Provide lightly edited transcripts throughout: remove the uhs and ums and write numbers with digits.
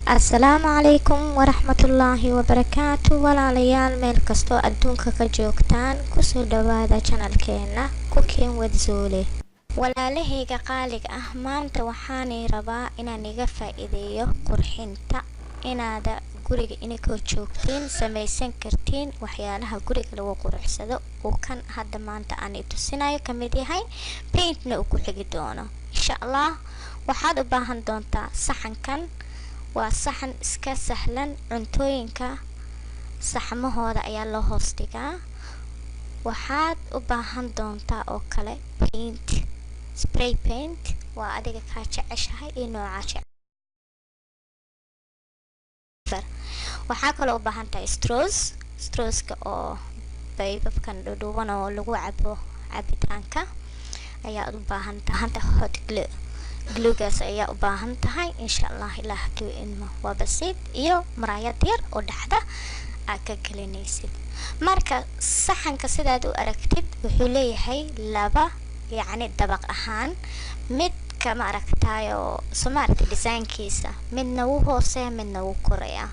Asalaamu calaykum waraxmatullaahi wabarakaatu. walaalayaal meel kastoo adduunka ka joogtaan kusoo dhawaada channelkeena Cooking with Zule. walaalahayga qaaliga ah, maanta waxaanay rabaa inaan iga faa'iideeyo qurxinta inaada guriga inkoo joogtiin samaysan kartiin waxyaalaha guriga lagu qurxsado oo kan hadda maanta aan i tusinayo kamid yahay paintna uu ku xigi doono insha Allah. waxaad u baahan doontaa saxankan. waa saxan iska sahlan, cuntooyinka saxmahooda ayaa loo hoos dhigaa. waxaad u baahan doontaa oo kale paint, spray paint, waa adiga ka jeceshahay iyo nooca jecel. waxaa kaloo u baahan tahay strowska oo baybabkan dhuudhuuban oo lagu cabo cabitaanka ayaa u baahan tahay. hot gluegaas ayaa u baahan tahay insha Allah. ilaa haduu ilmo waa basiid iyo maraayad yar oo dhaxda aad ka gelinaysid. marka saxanka sidaad u aragtid wuxuu leeyahay laba dabaq ahaan, mid kama aragtayo Soomaaliya design-kiisa midna wuu hooseeya midna wuu koreeya.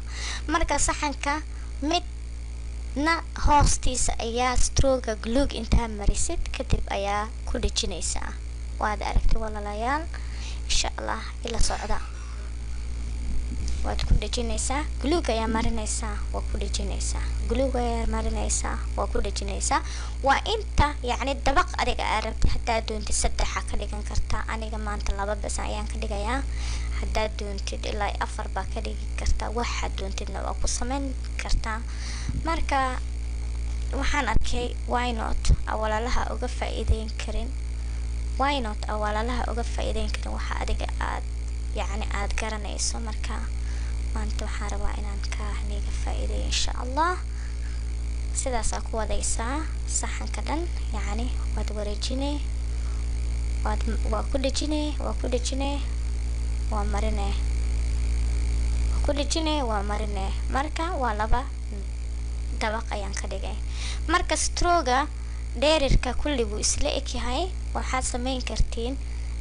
marka saxanka midna hoostiisa ayaa strowga glue inta marisid kadib ayaa ku dhijinaysaa. waad aragtay walaalayaal insha Allah. ila socda. waad ku dhijinaysaa, glue ayaa marinaysaa, waa ku dhijinaysaa, glue ayaa marinaysaa, waa ku dhijinaysaa. waa inta dabaq adiga aragtay. hadaa doontid 3 ka dhigan kartaa, aniga maanta 2 bas ayaan ka dhigayaa. hadaa doontid ilaa 4 baa ka dhigi kartaa, waxa doontidna waa ku sameyn kartaa. marka waxaan arkay why not awalaalaha uga faa'iideyn karin waxa adiga aad aad garanayso. marka maanta waxaan rabaa inaan ka haniga faa'iideeyo insha Allah. sidaas ku wadaysaa saxanka dhan, waad wareejinay, waa ku dhijinay, waa marinay, waa ku dhijinay, waa marinay. marka waa 2 dabaq ayaan ka dhigay. marka strowga dheerirka kulli wuu isla eg yahay. waxaad sameyn kartiin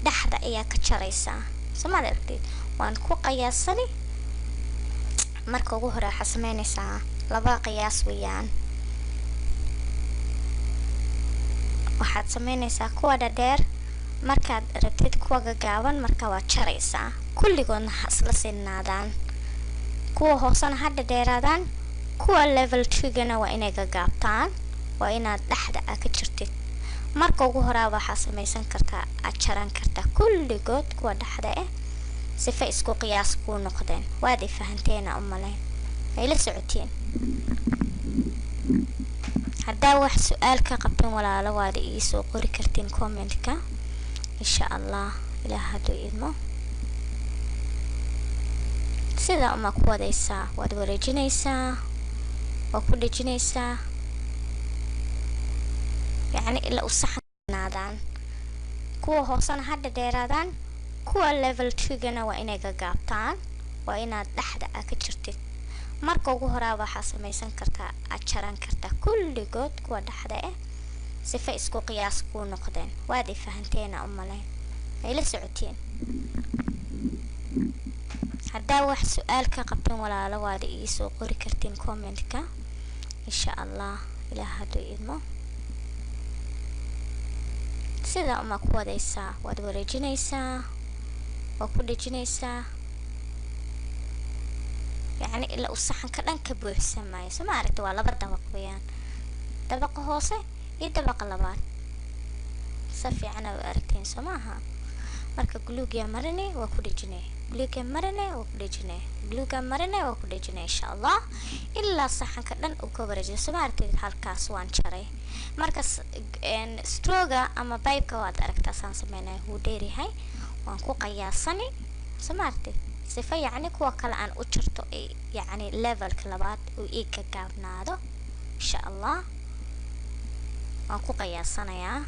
dhaxda ayaa ka jaraysaa. Soomaaliyeed waan ku qiyaasani. marka ugu hore waxaad sameynaysaa 2 qiyaas weeyaan. waxaad sameynaysaa kuwa dheer, markaad rabtid kuwa gaaban marka waa jaraysaa. kulligoodna isla sinaadaan, kuwa hoosana hadda dheeraadaan, kuwa level 2gana waa inay gaabtaan, waa inaad dhaxda ka jirtid. marka ugu hore waxaad samaysan kartaa aad jaran kartaa kulligood kuwa dhaxda sifa isku qiyaas ku noqdeen. waad fahanteen umaleyn ay la socotiin. hadaa wax su'aal ka qabteen walaalo waad ii soo qori kartiin comment-ka insha Allah. ilaa haduu idmo sida uma ku wadaysaa, waad wareejinaysaa, waa ku dhijinaysaa, ila u saxnaadaan. kuwa hoosana hadda dheeraadaan, kuwa level 2gana waa inay gaabtaan, waa inaad dhaxda ka jirtid. marka ugu hore waxaad samaysan kartaa aad jaran kartaa kulligood kuwa dhaxda sifa isku qiyaas ku noqdeen. waad fahanteen umaleyn ay la socotiin. hadaa wax su'aal ka qabteen walaalo waad ii soo qori kartiin comment-ka insha Allah. ilaa haduu idmo sida uma ku wadaysaa, waad wareejinaysaa, waa ku dhijinaysaa, ila u saxanka dhan ka buuxsamaayo. Soomaaliyeed waa 2 dabaq weeyaan, dabaqa hoose iyo dabaqa labaad. si fiican aad aragteen Soomaha. marka glue marinay, waa ku dhijinay, glue marinay, waa ku dhijinay, glue marinay, waa ku dhijinay insha Allah. ilaa saxanka dhan uu ka wareejiyo. Soomaaliyeed halkaas waan jaray. marka strowga ama pipe-ka waad aragtaa saan sameynay wuu dheeryahay, waan ku qiyaasani. Soomaaliyeed sifa kuwa kale aan u jirto levelka labaad uu iga gaabnaado insha Allah. waan ku qiyaasanayaa.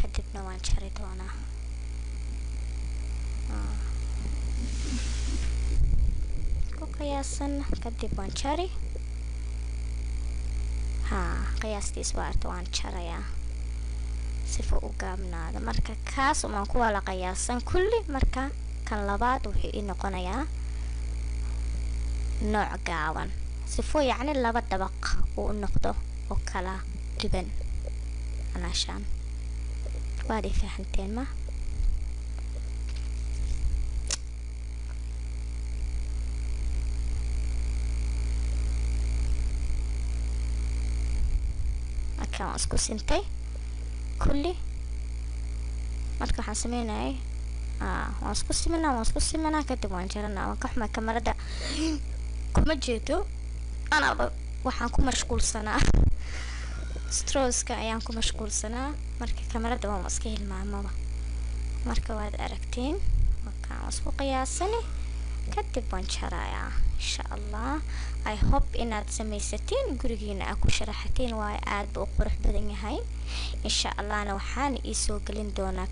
kadibna waan jari doonaa. ku qiyaasan kadib waan jari. qiyaastiis waan jarayaa sifo u gaabnaado. marka kaas umaan ku wala qiyaasan kulli. marka kan labaad wuxuu ii noqonayaa nooc gaaban sifo yacni laba dabaq uu noqdo oo kala duwan. alaashaan waad i fahanteen ma? marka waan isku sintay kulli. marka waxaan sameynayay waan isku simanaa kadib waan jaranaa. waan ka xumaa kamarada kuma jeedo anaba waxaan ku mashquulsanaa strowska ayaan ku mashquulsanaa. marka kamarada waan iska hilmaamaba. marka waad aragtiin markaan waan isku qiyaasani kadib waan jarayaa insha allah. I hope inaad samaysatiin gurigiina aad ku sharaxatiin waayo aad buu u qurux badan yahay insha allahna waxaan iisoo gelin doonaa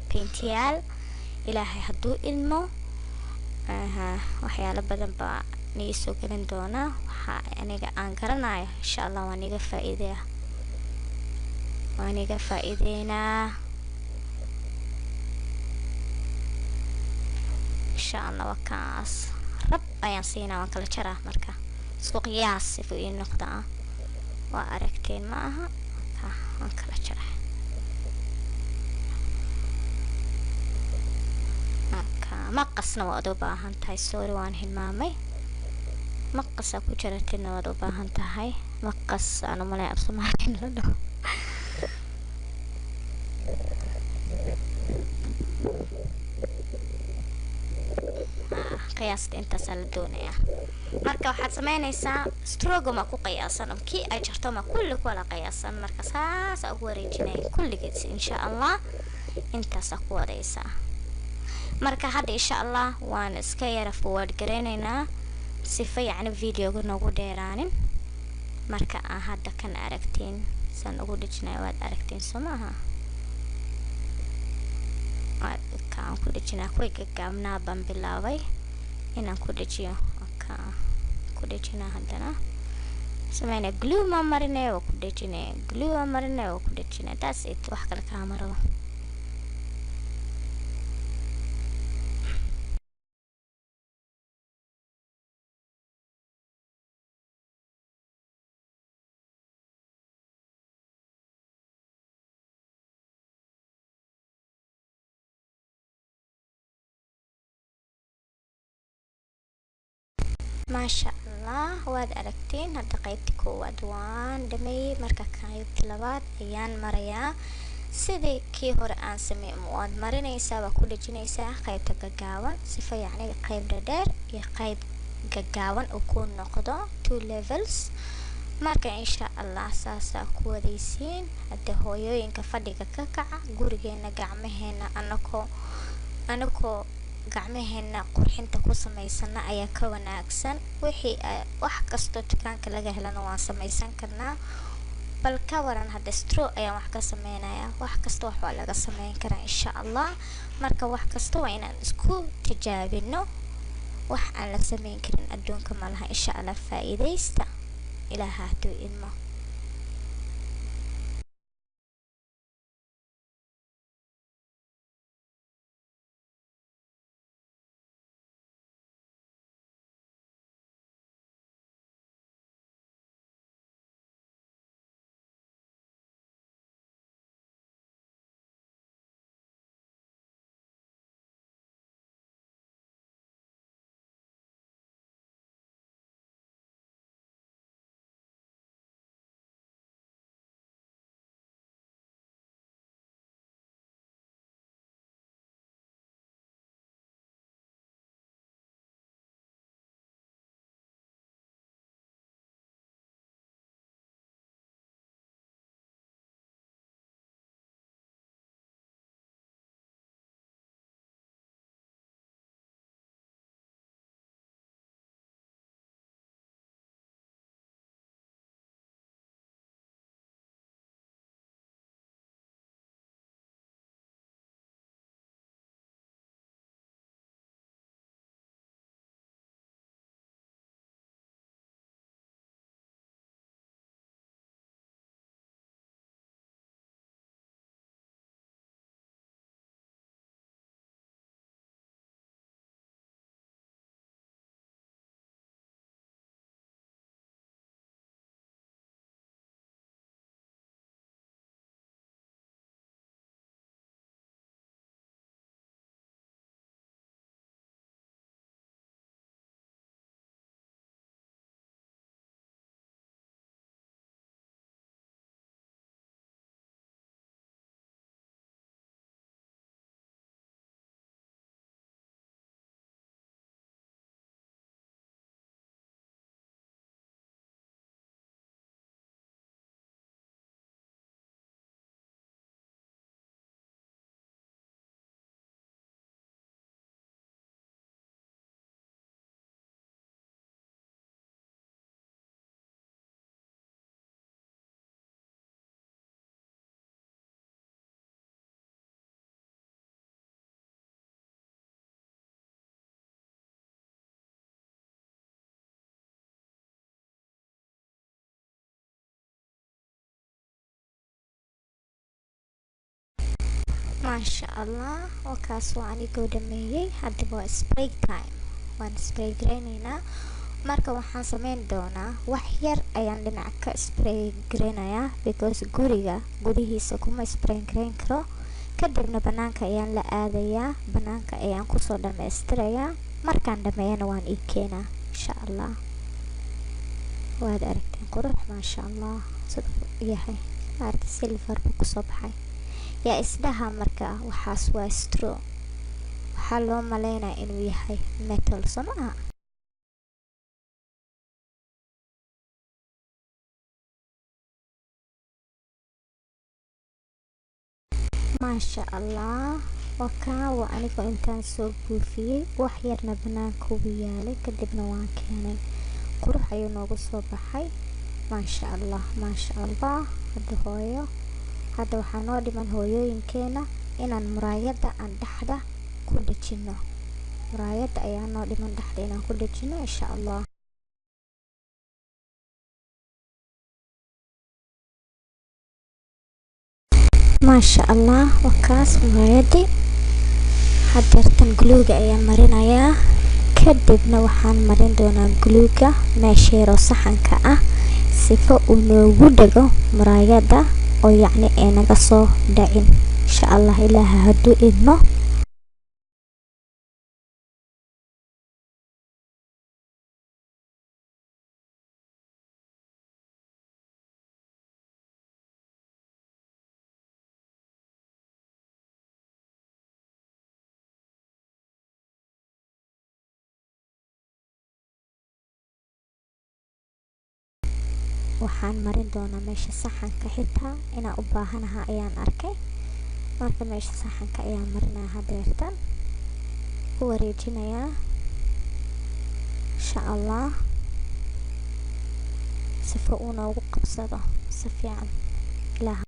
paintyaal ilaahay hadduu ilmo waxyaalo badan baa niisoo gelin doonaa. waxaa aniga aan garanayo insha allah waan iga faa'iideynaa insha allah. wakaas rab ayaan siinaa waan kala jaraa marka isku qiyaas sifo ii noqdaa. waa aragteen ma aha waan kala jaraa. marka maqasna waad u baahan tahay. sorry waan hilmaamay. maqasa ku jaratina waad u baahan tahay. maqas aan u malay absomaalin la dhaho. qiyaasta intaasaa la doonayaa. marka waxaad sameynaysaa strogo ma ku qiyaasan kii ay jarto ma kulli ku wala qiyaasan. marka saas ugu wareejinaya kulligeed insha allah. intaasaa ku wadaysaa. marka hadda insha allah waan iska yara forward gareynaynaa sifa yacni videoga noogu dheeraanin. marka aan hadda kan aragtiin saan ugu dhijinaya waad aragtiin soo maaha. kaan ku dhijinaa kuway gagaabnaa baan bilaabay inaan ku dhijiyo. ku dhijinaa haddana sameynaa glue ma marinay oo ku dhijinay glue ma marinay oo ku dhijinay. that's it. wax kale kaama rabo. maasha allah waad aragteen hadda qaybta koowaad waan dhameeyey. marka qaybta labaad ayaan marayaa sidii kii hore aan sameeyay. waad marinaysaa waa ku dhejinaysaa qaybta gagaaban sifa yacni qayb dheer iyo qayb gagaaban oo ku noqdo 2 levels. marka insha allah saasaa ku wadaysiin. hadda hooyooyinka fadhiga ka kaca gurigeena gacmaheena anakoo gacmaheena qurxinta ku samaysana ayaa ka wanaagsan. wixii wax kasto dukaanka laga helana waan samaysan karnaa. bal ka waran hadda straw ayaan wax ka sameynaya. wax kasta wax waa laga sameyn karaa insha allah. marka wax kasta waa inaan isku tijaabino. wax aan la sameyn karin adduunka malaha insha allah. faa'iidaysta ilaaha hadduu ilmo. maasha allah. Wakaas waa anigoo dhameeyey, haddaba waa spray time. Waan spray gareyneynaa. Marka waxaan sameyn doonaa wax yar ayaan dhinac ka spray gareynayaa because guriga gudihiisa kuma spray gareyn karo. Kadibna banaanka ayaan la aadayaa, banaanka ayaan kusoo dhammaystirayaa. Markaan dhameeyana waan ii keenaa insha allah. waad aragteen qurux maasha allah siduu yahay. maarta silver buu kusoo baxay. yaa isdhaha marka waxaas waa straw, waxaa loo maleynaa inuu yahay metal somaa. maasha allah. waa anigoo intaan soo buufiyey wax yarna banaanka ugu yaalay, kadibna waan keenay. qurux ayuu noogu soo baxay maasha allah maasha allah. hadda waxaa noo dhiman hooyooyinkeena inaan muraayada aan dhexda ku dhejino. muraayada ayaa noo dhiman dhexda inaan ku dhejino insha allah. maasha allah. wakaas muraayadii. hadeertan guluuga ayaan marinayaa, kadibna waxaan marin doonaa guluuga meesha yaroo saxanka ah sifo uu noogu dhago muraayada oo yacni ay naga soo dhacin insha allah, ilaaha hadduu idmo. waxaan marin doonaa meesha saxanka, xitaa inaan u baahanaha ayaan arkay. marka meesha saxanka ayaan marinaa hadeertan ku wareejinayaa insha allah, sifo uu noogu qabsado si fiican. ilaaha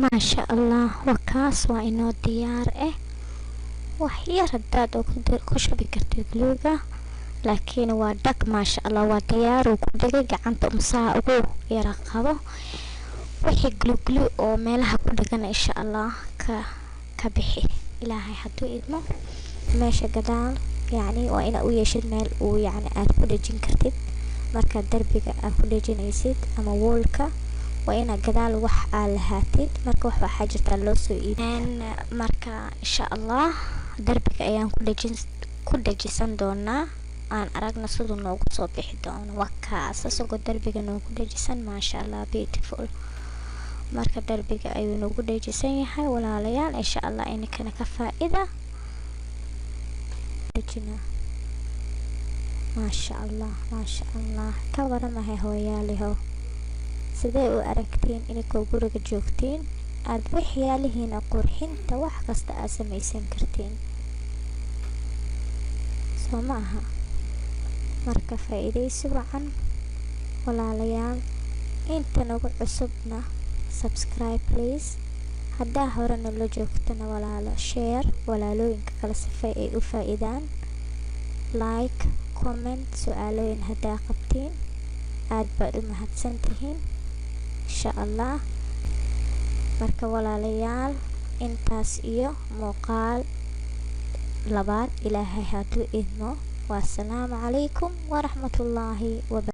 maasha allah. wakaas waa inoo diyaar ah. wax yar hadaad ku shubi kartid guluuga, laakiin waa dhag maasha allah. waa diyaar uu ku dhagay, gacanta umsaha ugu yara qabo wixii gulugulu oo meelaha ku dhagan insha allah ka bixi ilaahay hadduu idmo. meesha gadaal yacni waa ina u yeeshid meel uu yacni aad ku dhejin kartid. marka darbiga aad ku dhejinaysid ama woolka waa ina gadaal wax aad lahaatid. marka wax waxaa jirtaa loo soo iibin. marka insha allah darbiga ayaan ku dhajisan doonaa, aan aragna siduu noogu soo bixi doono. wakaas isagoo darbiga noogu dhajisan maasha allah, beautiful. marka darbiga ayuu noogu dhajisan yahay walaalayaal, insha allah ininkana ka faa'iida. maasha allah maasha allah. ka waramahay hooyaalihow, sidee u aragtiin ininkoo guriga joogtiin aad waxyaalihiina qurxinta wax kasta aad samaysan kartiin, soo ma aha? marka faa'iidaysi wacan walaalayaal. inta nagu cusubna subscribe please. haddaa horena la joogtana walaalo share, walaalooyinka kale sifay ay u faa'iidaan. like, comment, su-aalooyin haddaa qabtiin aad baad u mahadsantihiin insha allah. marka walaalayaal intaas iyo muuqaal labaad ilaahay hadduu idmo. wassalaamu calaykum waraxmatullaahi wabarakatuh.